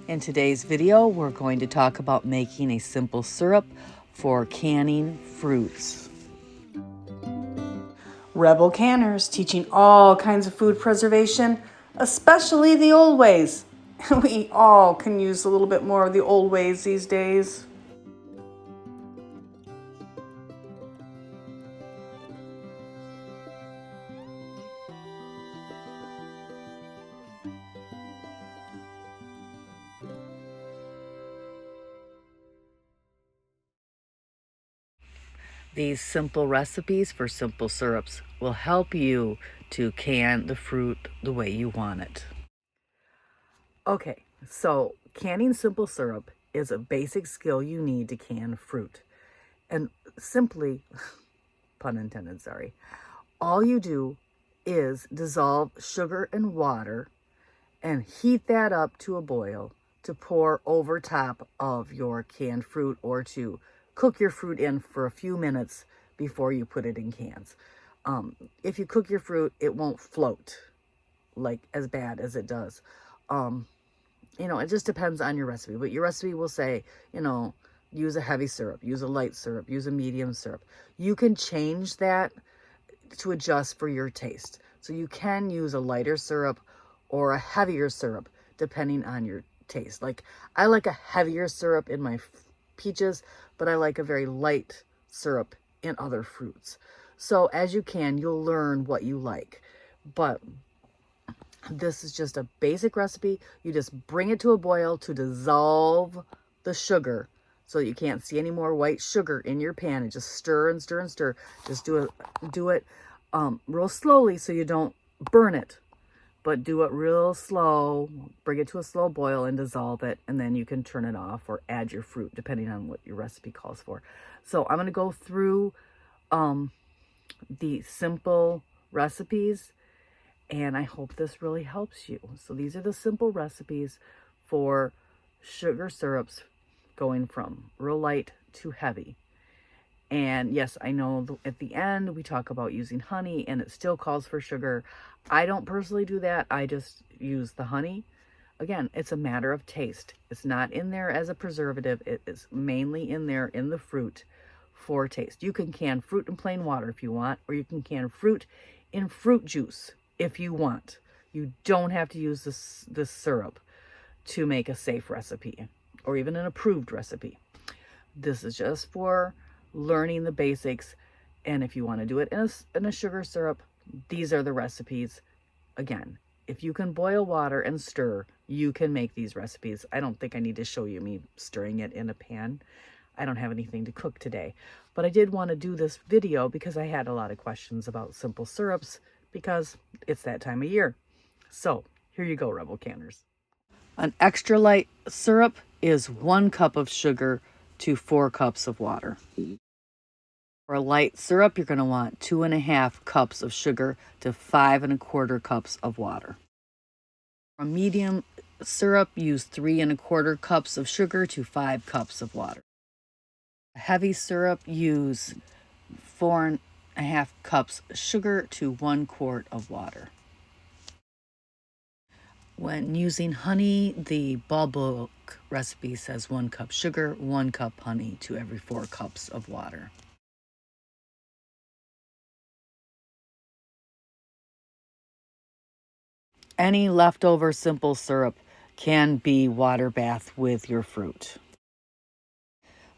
In today's video, we're going to talk about making a simple syrup for canning fruits. Rebel Canners, teaching all kinds of food preservation, especially the old ways. We all can use a little bit more of the old ways these days. These simple recipes for simple syrups will help you to can the fruit the way you want it. Okay, so canning simple syrup is a basic skill you need to can fruit. And simply, pun intended, sorry, all you do is dissolve sugar and water and heat that up to a boil to pour over top of your canned fruit, or to cook your fruit in for a few minutes before you put it in cans. If you cook your fruit, it won't float like as bad as it does. It just depends on your recipe, but your recipe will say, use a heavy syrup, use a light syrup, use a medium syrup. You can change that to adjust for your taste. So you can use a lighter syrup or a heavier syrup depending on your taste. Like, I like a heavier syrup in my peaches, but I like a very light syrup in other fruits. So as you'll learn what you like. But this is just a basic recipe. You just bring it to a boil to dissolve the sugar so you can't see any more white sugar in your pan, and just stir and stir and stir. Just do it real slowly so you don't burn it, but do it real slow. Bring it to a slow boil and dissolve it, and then you can turn it off or add your fruit depending on what your recipe calls for. So I'm going to go through the simple recipes, and I hope this really helps you. So these are the simple recipes for sugar syrups, going from real light to heavy. And yes, I know at the end we talk about using honey, and it still calls for sugar. I don't personally do that. I just use the honey. Again, it's a matter of taste. It's not in there as a preservative. It is mainly in there in the fruit for taste. You can can fruit in plain water if you want, or you can can fruit in fruit juice if you want. You don't have to use this syrup to make a safe recipe or even an approved recipe. This is just for learning the basics. And if you want to do it in a sugar syrup, these are the recipes. Again, if you can boil water and stir, you can make these recipes. I don't think I need to show you me stirring it in a pan. I don't have anything to cook today, but I did want to do this video because I had a lot of questions about simple syrups, because it's that time of year. So here you go, Rebel Canners. An extra light syrup is 1 cup of sugar to 4 cups of water. For a light syrup, you're going to want 2.5 cups of sugar to 5 1/4 cups of water. For a medium syrup, use 3 1/4 cups of sugar to 5 cups of water. A heavy syrup, use 4.5 cups sugar to 1 quart of water. When using honey, the Ball Book recipe says 1 cup sugar, 1 cup honey to every 4 cups of water. Any leftover simple syrup can be water bath with your fruit.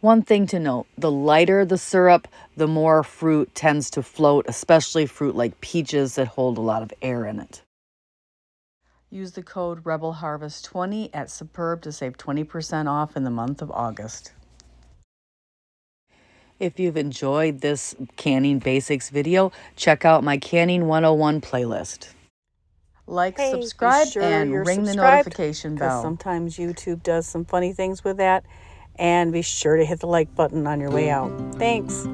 One thing to note, the lighter the syrup, the more fruit tends to float, especially fruit like peaches that hold a lot of air in it. Use the code REBELHARVEST20 at Superb to save 20% off in the month of August. If you've enjoyed this Canning Basics video, check out my Canning 101 playlist. Like, subscribe, and ring the notification bell. Sometimes YouTube does some funny things with that. And be sure to hit the like button on your way out. Thanks.